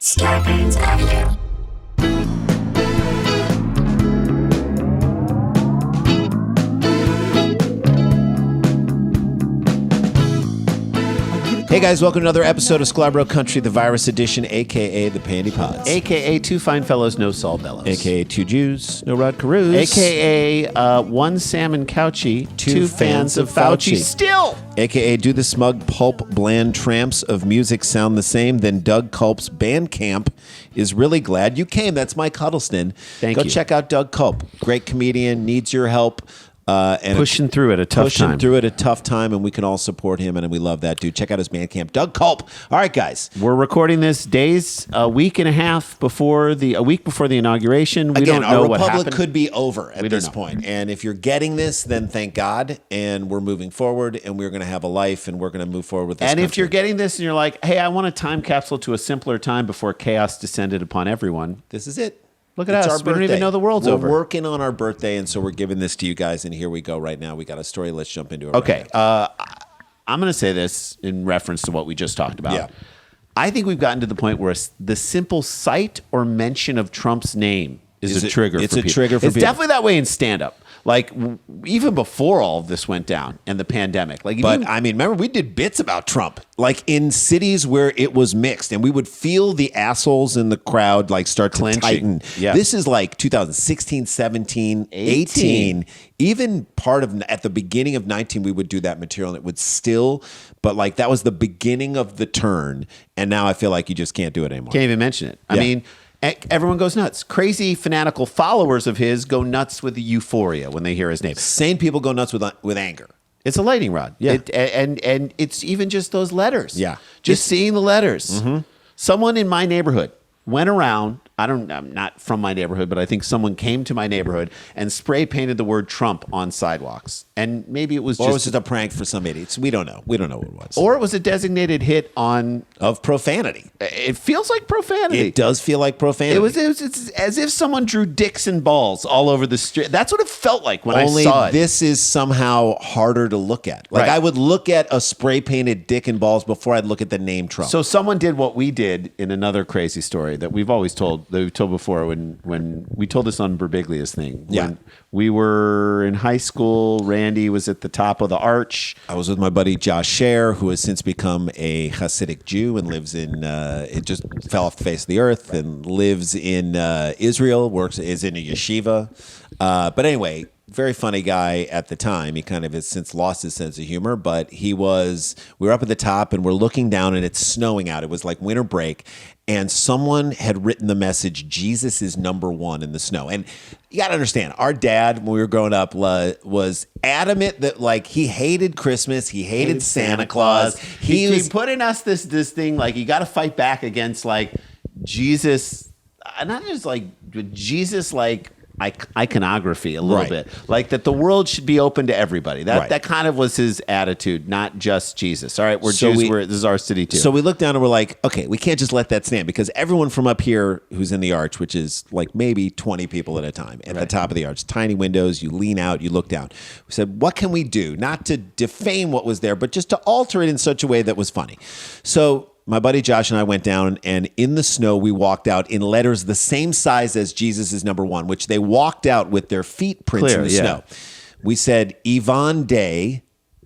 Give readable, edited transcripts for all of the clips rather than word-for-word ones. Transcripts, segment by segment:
Scarpins Avenue. Hey guys, welcome to another episode of Sklar Country, the virus edition, a.k.a. the Pandy Pods. A.k.a. two fine fellows, no Saul Bellows. A.k.a. two Jews, no Rod Carews. A.k.a. one Salmon Couchy, two fans of Fauci. Still! A.k.a. do the smug pulp bland tramps of music sound the same? Then Doug Culp's Bandcamp is really glad you came. That's Mike Huddleston. Thank you. Go check out Doug Culp. Great comedian, needs your help. And pushing through at a tough time, and we can all support him, and we love that dude. Check out his Bandcamp, Doug Culp. All right, guys, we're recording this a week before the inauguration. We don't know what happened. Our republic could be over at this point, and if you're getting this, then thank God, and we're moving forward, and we're going to have a life, and we're going to move forward with this. And country. If you're getting this, and you're like, "Hey, I want a time capsule to a simpler time before chaos descended upon everyone," this is it. Look at us. We don't even know the world's over. We're working on our birthday, and so we're giving this to you guys, and here we go right now. We got a story. Let's jump into it. Okay. I'm going to say this in reference to what we just talked about. Yeah. I think we've gotten to the point where the simple sight or mention of Trump's name is a trigger for people. It's a trigger for people. It's definitely that way in stand-up. Like, even before all of this went down and the pandemic. Remember, we did bits about Trump, like in cities where it was mixed, and we would feel the assholes in the crowd like start to tighten. Yeah. This is like 2016, 17, 18. Even part of, at the beginning of 19, we would do that material, and it would still, but like that was the beginning of the turn, and now I feel like you just can't do it anymore. Can't even mention it. I mean... Everyone goes nuts. Crazy, fanatical followers of his go nuts with euphoria when they hear his name. Sane people go nuts with anger. It's a lightning rod. Yeah. And it's even just those letters. Yeah. Just seeing the letters. Mm-hmm. Someone in my neighborhood went around, I'm not from my neighborhood, but I think someone came to my neighborhood and spray painted the word Trump on sidewalks. And maybe it was just a prank for some idiots. We don't know. We don't know what it was. Or it was a designated hit of profanity. It feels like profanity. It does feel like profanity. It's as if someone drew dicks and balls all over the street. That's what it felt like when I saw it. This is somehow harder to look at. Like, I would look at a spray painted dick and balls before I'd look at the name Trump. So someone did what we did in another crazy story that we've always told, that we've told before when we told this on Birbiglia's thing. Yeah. When we were in high school, Randy was at the top of the arch. I was with my buddy Josh Scher, who has since become a Hasidic Jew and lives in, it just fell off the face of the earth, and lives in Israel, is in a yeshiva. But anyway, very funny guy at the time. He kind of has since lost his sense of humor, but we were up at the top and we're looking down and it's snowing out. It was like winter break. And someone had written the message, Jesus is number one in the snow. And you got to understand, our dad, when we were growing up, was adamant that like he hated Christmas. He hated Santa Claus. He was putting us this thing, like you got to fight back against like Jesus, not just like Jesus, like iconography a little bit, like that the world should be open to everybody. That kind of was his attitude, not just Jesus. All right, we're Jews. This is our city too. So we looked down and we're like, okay, we can't just let that stand, because everyone from up here who's in the arch, which is like maybe 20 people at a time at the top of the arch, tiny windows, you lean out, you look down. We said, what can we do? Not to defame what was there, but just to alter it in such a way that was funny. So my buddy Josh and I went down, and in the snow, we walked out in letters the same size as Jesus is number one, which they walked out with their feet prints in the snow. We said, Ivan de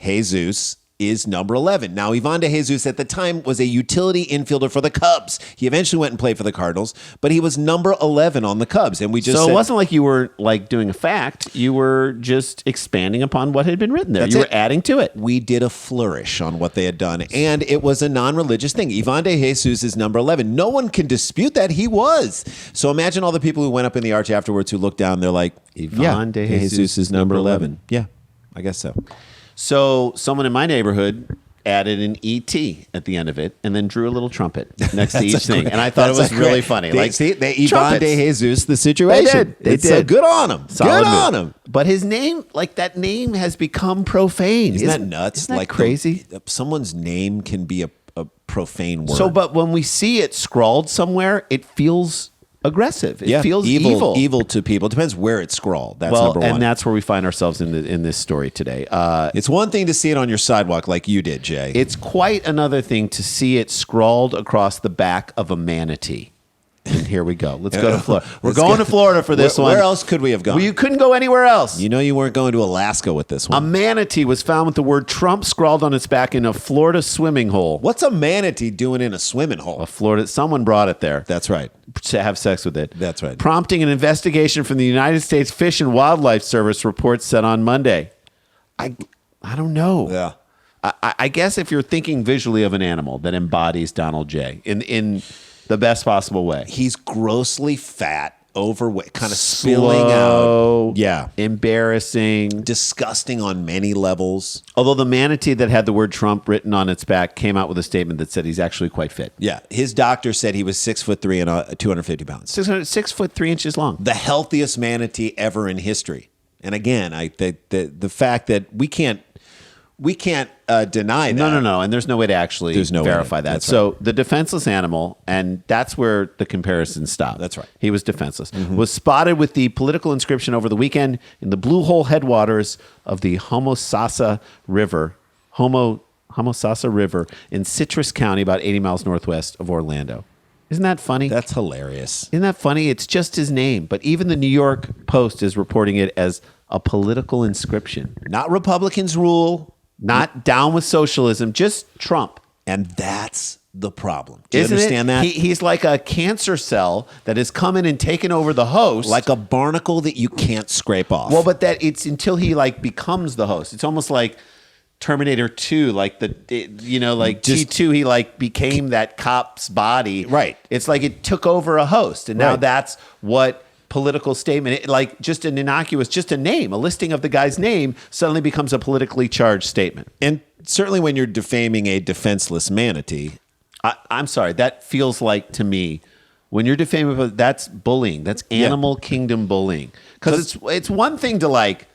Jesus is number 11. Now, Ivan de Jesus at the time was a utility infielder for the Cubs. He eventually went and played for the Cardinals, but he was number 11 on the Cubs. And we just it wasn't like you were like doing a fact. You were just expanding upon what had been written there. You were adding to it. We did a flourish on what they had done, and it was a non-religious thing. Ivan de Jesus is number 11. No one can dispute that. He was. So imagine all the people who went up in the arch afterwards who looked down. They're like, Ivan de Jesus is number 11. Yeah, I guess so. So someone in my neighborhood added an ET at the end of it and then drew a little trumpet next to each thing. And I thought it was really funny. They Ivan de Jesus the situation. They did. So good on him. Good on him. But his name, like that name has become profane. Isn't that nuts? Isn't that crazy? Someone's name can be a profane word. So, but when we see it scrawled somewhere, it feels aggressive. It feels evil. Evil to people. It depends where it's scrawled. That's well, number one. and that's where we find ourselves in this story today. It's one thing to see it on your sidewalk like you did, Jay. It's quite another thing to see it scrawled across the back of a manatee. And here we go. Let's go to Florida. We're going to Florida for this one. Where else could we have gone? Well, you couldn't go anywhere else. You know you weren't going to Alaska with this A one. manatee was found with the word Trump scrawled on its back in a Florida swimming hole. What's a manatee doing in a swimming hole? Someone brought it there That's right. to have sex with it. That's right. Prompting an investigation from the United States Fish and Wildlife Service, reports said on Monday. I don't know. Yeah. I guess if you're thinking visually of an animal that embodies Donald J. in the best possible way. He's grossly fat, overweight, kind of spilling out. Yeah. Embarrassing. Disgusting on many levels. Although the manatee that had the word Trump written on its back came out with a statement that said he's actually quite fit. Yeah. His doctor said he was 6'3" and 250 pounds. 6 foot 3 inches long. The healthiest manatee ever in history. And again, the fact that we can't deny that. No. And there's no way to actually verify that. That's So right. the defenseless animal, and that's where the comparison stopped. That's right. He was defenseless. Was spotted with the political inscription over the weekend in the Blue Hole headwaters of the Homosassa River in Citrus County, about 80 miles northwest of Orlando. Isn't that funny? That's hilarious. Isn't that funny? It's just his name. But even the New York Post is reporting it as a political inscription. Not Republicans rule. Not down with socialism, just Trump. And that's the problem. Do you Isn't understand that? He's like a cancer cell that has come in and taken over the host. Like a barnacle that you can't scrape off. Well, but that it's until he like becomes the host. It's almost like Terminator 2, like T2, he like became that cop's body. Right. It's like it took over a host. And now Right. that's what political statement, like just an innocuous, just a name, a listing of the guy's name suddenly becomes a politically charged statement. And certainly when you're defaming a defenseless manatee. I'm sorry, that feels like to me, when you're defaming, that's bullying. That's animal kingdom bullying. Because it's one thing to like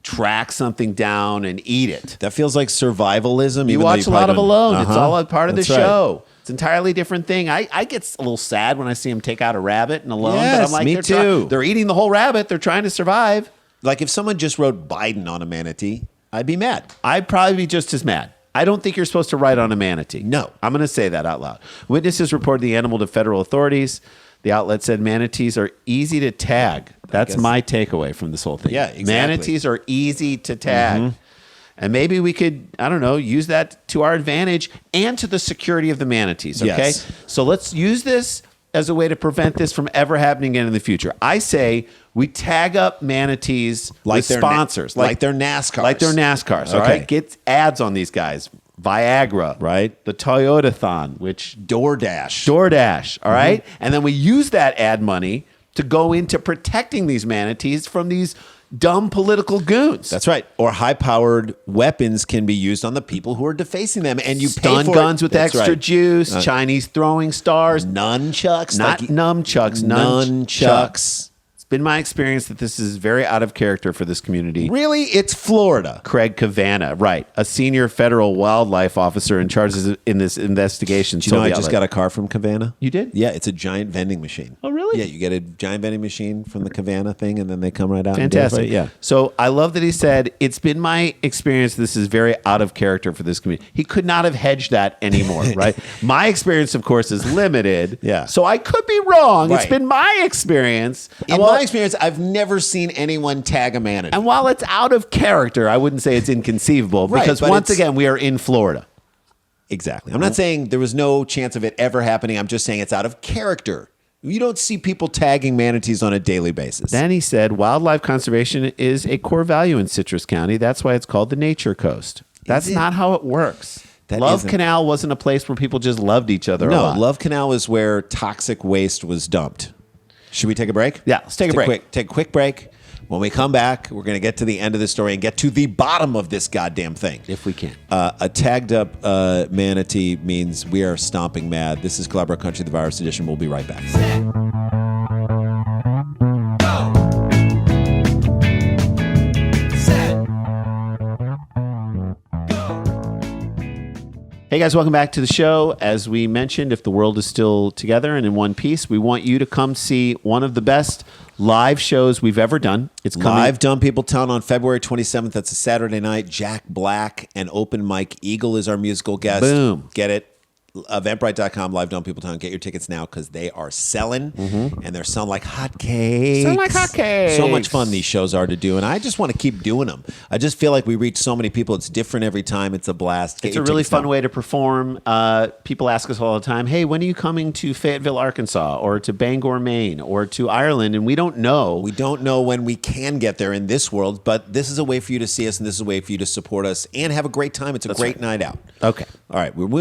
track something down and eat it. That feels like survivalism. You watch a lot of Alone. It's all a part of the That's right. show. It's an entirely different thing. I get a little sad when I see him take out a rabbit in Alone. Yes, but I'm like, me too. They're eating the whole rabbit. They're trying to survive. Like if someone just wrote Biden on a manatee, I'd be mad. I'd probably be just as mad. I don't think you're supposed to write on a manatee. No. I'm going to say that out loud. Witnesses reported the animal to federal authorities. The outlet said manatees are easy to tag. That's my takeaway from this whole thing. Yeah, exactly. Manatees are easy to tag. And maybe we could, I don't know, use that to our advantage and to the security of the manatees, okay? Yes. So let's use this as a way to prevent this from ever happening again in the future. I say we tag up manatees Like with they're sponsors. like they're NASCARs. Like they're NASCARs, all Okay. right? Get ads on these guys. Viagra. Right. The Toyota-thon, which DoorDash. all right? And then we use that ad money to go into protecting these manatees from these dumb political goons. That's right. Or high-powered weapons can be used on the people who are defacing them, and you pay Stun for guns it. with That's extra right. juice, Chinese throwing stars, Nunchucks, not like- nunchucks, nunchucks. It's been my experience that this is very out of character for this community. Really, it's Florida. Craig Cavana, right, a senior federal wildlife officer in charge in this investigation. Do you know I just got a car from Cavana? You did? Yeah, it's a giant vending machine. Oh, really? Yeah, you get a giant vending machine from the Cavana thing, and then they come right out. And do it for Fantastic. you. Yeah. So I love that he said, it's been my experience. This is very out of character for this community. He could not have hedged that anymore, right? My experience, of course, is limited. Yeah. So I could be wrong. It's Right. been my experience. In my experience, I've never seen anyone tag a manatee. And while it's out of character, I wouldn't say it's inconceivable Right, because but once it's- again, we are in Florida. Exactly. I'm not saying there was no chance of it ever happening. I'm just saying it's out of character. You don't see people tagging manatees on a daily basis. Then he said, wildlife conservation is a core value in Citrus County. That's why it's called the Nature Coast. That's it? not how it works. That Love isn't. Canal wasn't a place where people just loved each other a No, lot. Love Canal is where toxic waste was dumped. Should we take a break? Yeah, let's take a break. Take a quick break. When we come back, we're going to get to the end of the story and get to the bottom of this goddamn thing. If we can. A tagged up manatee means we are stomping mad. This is Collaborate Country, the Virus Edition. We'll be right back. Hey guys, welcome back to the show. As we mentioned, if the world is still together and in one piece, we want you to come see one of the best live shows we've ever done. It's coming. Live Dumb People Town on February 27th. That's a Saturday night. Jack Black and Open Mike Eagle is our musical guest. Boom. Get it. Eventbrite.com, Live Dumb People Town. Get your tickets now because they are selling, and they're selling like hotcakes. Selling like hotcakes. So much fun these shows are to do, and I just want to keep doing them. I just feel like we reach so many people. It's different every time. It's a blast. It's a really fun way to perform. People ask us all the time, hey, when are you coming to Fayetteville, Arkansas, or to Bangor, Maine, or to Ireland? And we don't know. We don't know when we can get there in this world, but this is a way for you to see us, and this is a way for you to support us and have a great time. It's a great night out. Okay. All right. When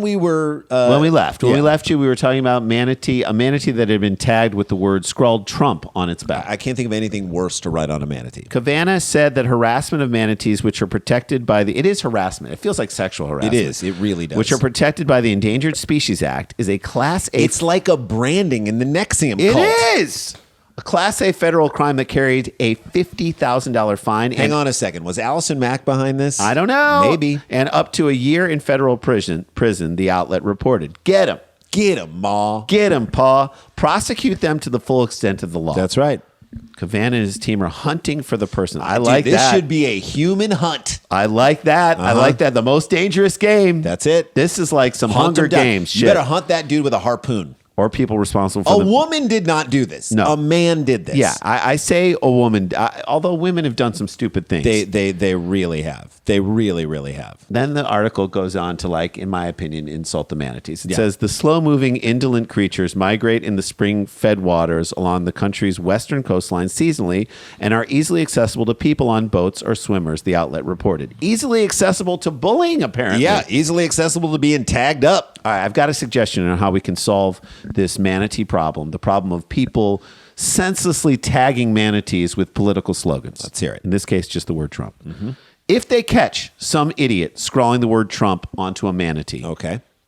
we left you, we were talking about Manatee, a manatee that had been tagged with the word scrawled Trump on its back. I can't think of anything worse to write on a manatee. Kavana said that harassment of manatees, which are protected by it is harassment. It feels like sexual harassment. It is. It really does. Which are protected by the Endangered Species Act, is a Class A. It's like a branding in the Nexium It cult. is a Class A federal crime that carried a $50,000 fine. Hang on a second. Was Allison Mack behind this? I don't know. Maybe. And up to a year in federal prison, the outlet reported. Get him. Get him, Ma. Get him, Pa. Prosecute them to the full extent of the law. That's right. Kavana and his team are hunting for the person. I like this that. This should be a human hunt. I like that. I like that. The most dangerous game. That's it. This is like some Hunger Games shit. You better hunt that dude with a harpoon. Or people responsible for a woman did not do this. No. A man did this. Yeah, I say a woman, although women have done some stupid things. They really have. They really, really have. Then the article goes on to, like, in my opinion, insult the manatees. It says, the slow-moving, indolent creatures migrate in the spring-fed waters along the country's western coastline seasonally and are easily accessible to people on boats or swimmers, the outlet reported. Easily accessible to bullying, apparently. Yeah, easily accessible to being tagged up. All right, I've got a suggestion on how we can solve this manatee problem, the problem of people senselessly tagging manatees with political slogans. Let's hear it. In this case, just the word Trump. If they catch some idiot scrawling the word Trump onto a manatee,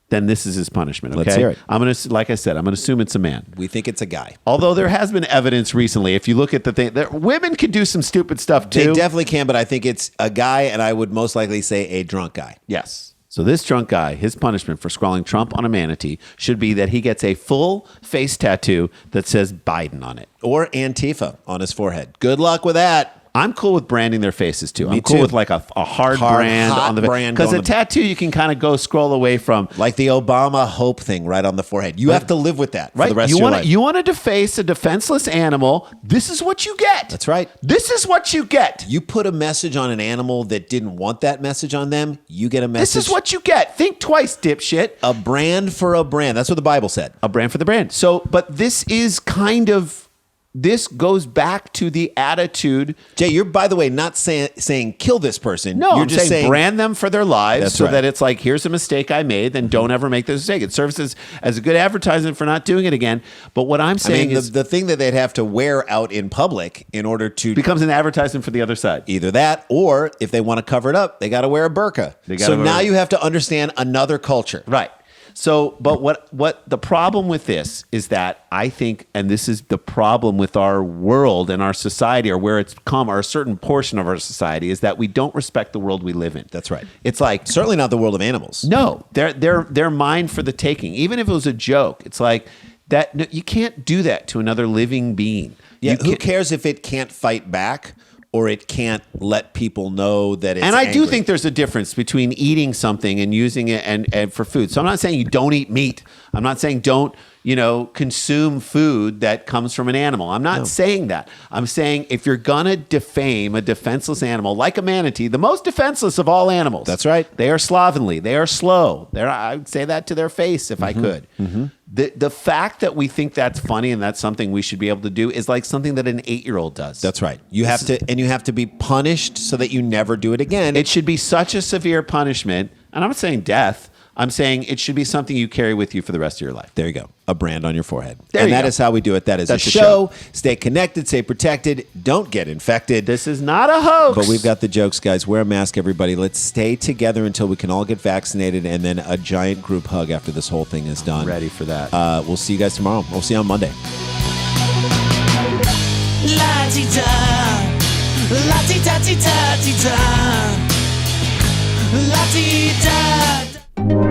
then this is his punishment. Okay? Let's hear it. I'm gonna, like I said, I'm gonna assume it's a man. We think it's a guy. Although there has been evidence recently, if you look at the thing, women can do some stupid stuff too. They definitely can, but I think it's a guy, and I would most likely say a drunk guy. Yes. So this drunk guy, his punishment for scrawling Trump on a manatee should be that he gets a full face tattoo that says Biden on it. Or Antifa on his forehead. Good luck with that. I'm cool with branding their faces too. Me I'm cool too. with like a hard brand hot on the brand because on a tattoo you can kind of go scroll away from, like the Obama hope thing right on the forehead. You have to live with that for the rest you of your wanna, life. You want to deface a defenseless animal. This is what you get. That's right. This is what you get. You put a message on an animal that didn't want that message on them. You get a message. This is what you get. Think twice, dipshit. A brand for a brand. That's what the Bible said. A brand for the brand. So, but this is kind of. This goes back to the attitude. Jay, you're, by the way, not saying kill this person. No, you're I'm just saying brand them for their lives. That's so right. that it's like, here's a mistake I made, then don't ever make this mistake. It serves as a good advertisement for not doing it again. But what I'm saying is the thing that they'd have to wear out in public in order to becomes an advertisement for the other side. Either that, or if they want to cover it up, they got to wear a burqa. So now you have to understand another culture. Right. So, but what the problem with this is that I think, and this is the problem with our world and our society, or where it's come, or a certain portion of our society, is that we don't respect the world we live in. That's right. It's like certainly not the world of animals. No, they're mine for the taking. Even if it was a joke, it's like that. No, you can't do that to another living being. Yeah. Who cares if it can't fight back? Or it can't let people know that it's And I do angry. think there's a difference between eating something and using it and for food. So I'm not saying you don't eat meat. I'm not saying don't, consume food that comes from an animal. I'm not saying that. I'm saying if you're going to defame a defenseless animal like a manatee, the most defenseless of all animals. That's right. They are slovenly. They are slow. I would say that to their face if I could. Mm-hmm. The fact that we think that's funny and that's something we should be able to do is like something that an 8-year-old does. That's right. You have to be punished so that you never do it again. It should be such a severe punishment. And I'm not saying death. I'm saying it should be something you carry with you for the rest of your life. There you go. A brand on your forehead. And that is how we do it. That's the show. Stay connected. Stay protected. Don't get infected. This is not a hoax. But we've got the jokes, guys. Wear a mask, everybody. Let's stay together until we can all get vaccinated, and then a giant group hug after this whole thing is done. I'm ready for that. We'll see you guys tomorrow. We'll see you on Monday. La-ti-da, la-ti-da-ti-da-ti-da, la-ti-da. Bye.